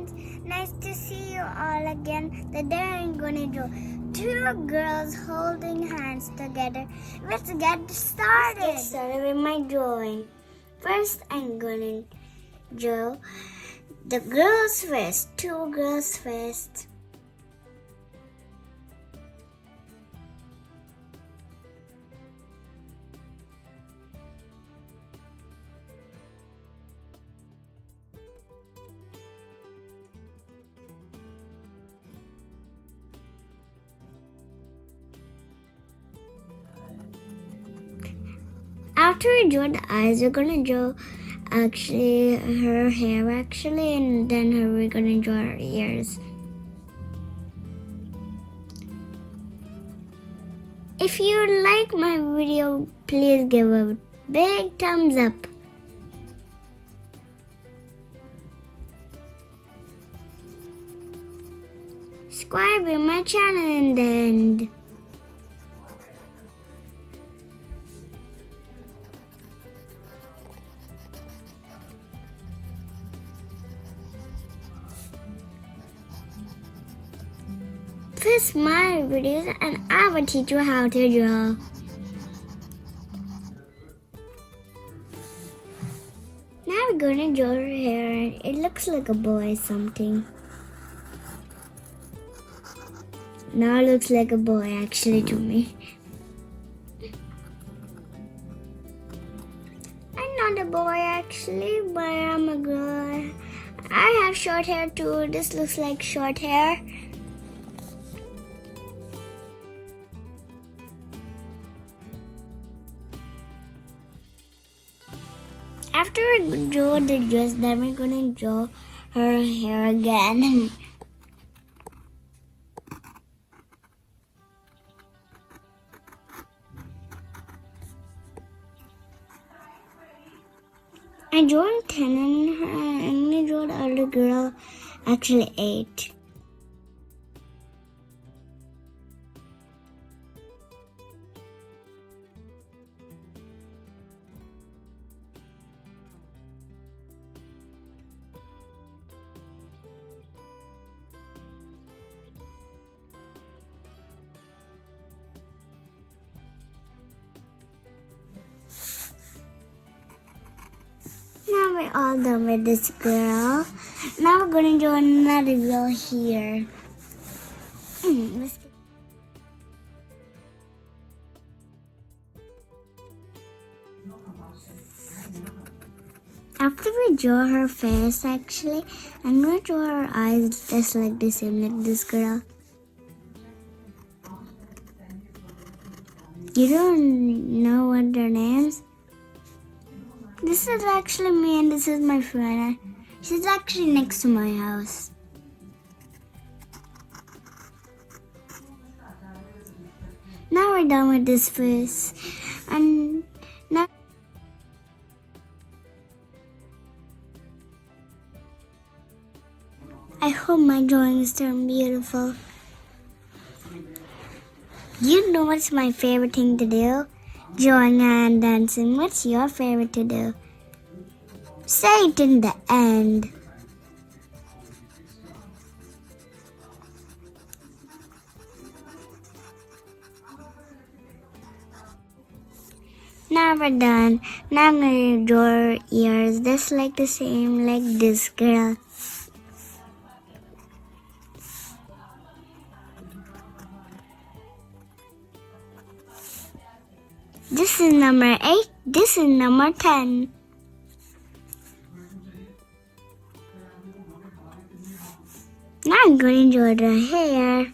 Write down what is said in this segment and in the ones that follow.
friends, nice to see you all again. Today I'm gonna draw two girls holding hands together. Let's get started. Let's get started with my drawing. First, I'm gonna draw the girls first. Two girls first. After we draw the eyes, we're gonna draw her hair and then we're gonna draw her ears. If you like my video, please give a big thumbs up. Subscribe to my channel and then this my videos and I will teach you how to draw. Now we're gonna draw her hair and it looks like a boy or something. Now it looks like a boy actually to me. I'm not a boy actually, but I'm a girl. I have short hair too. This looks like short hair. After we draw the dress, then we're gonna draw her hair again. I drew 10 in her and I drew the other girl actually 8. Now we're all done with this girl. Now we're gonna do another girl here. After we draw her face, actually, I'm gonna draw her eyes just like the same like this girl. You don't know what their names? This is actually me and this is my friend. She's actually next to my house. Now we're done with this face. And now I hope my drawings turn beautiful. You know what's my favorite thing to do? Drawing and dancing. What's your favorite to do? Say it in the end. Now we're done. Now I'm gonna draw her ears just like the same like this girl. This is number 8. This is number 10. Now I'm going to draw the hair.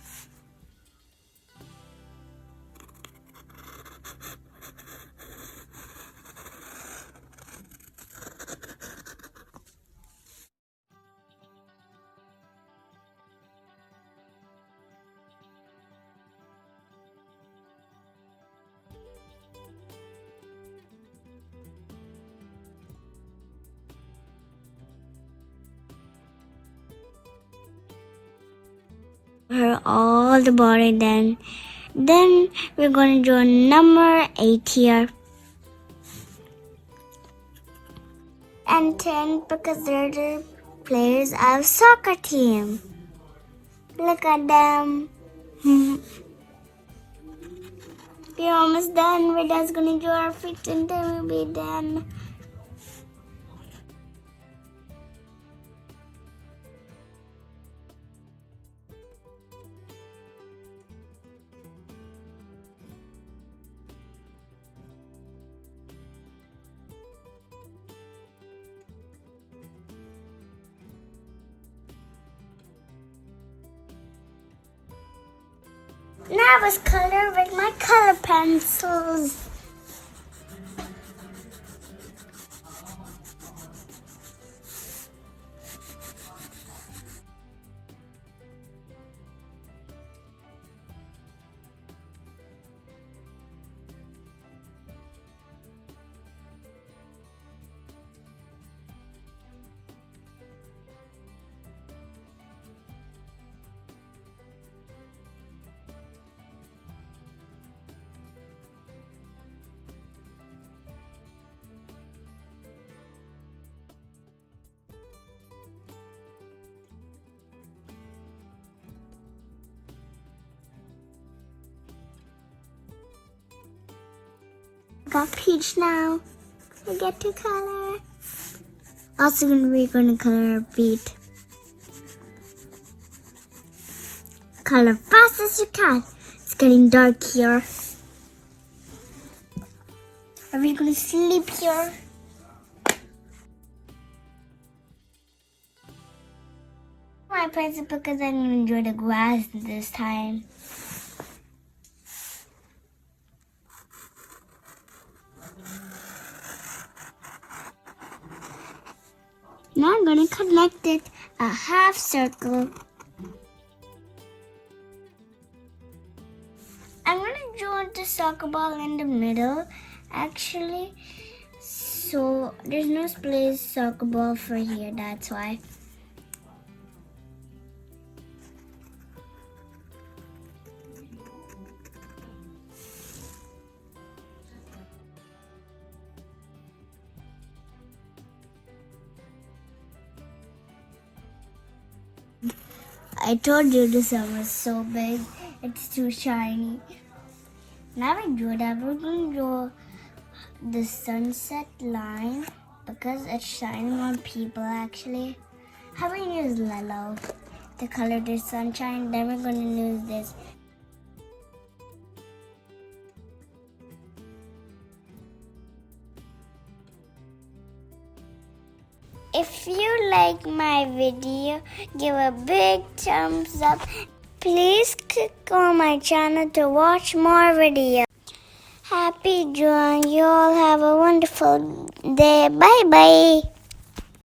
Her all the body then we're going to draw number 8 here and 10 because they're the players of soccer team. Look at them. We're almost done. We're just gonna do our feet and then we'll be done. Now I was color with my color pencils. Got peach now. We get to color. Also, we're gonna color our feet. Color fast as you can. It's getting dark here. Are we gonna sleep here? My pencil because I'm gonna enjoy the grass this time. Now I'm going to connect it a half circle. I'm going to join the soccer ball in the middle actually. So there's no place soccer ball for here, that's why. I told you the sun was so big, it's too shiny. Now we drew that, we're going to draw the sunset line because it's shining on people actually. How about we use yellow to color the sunshine, then we're going to use this. If you like my video, give a big thumbs up. Please click on my channel to watch more videos. Happy drawing. You all have a wonderful day. Bye bye.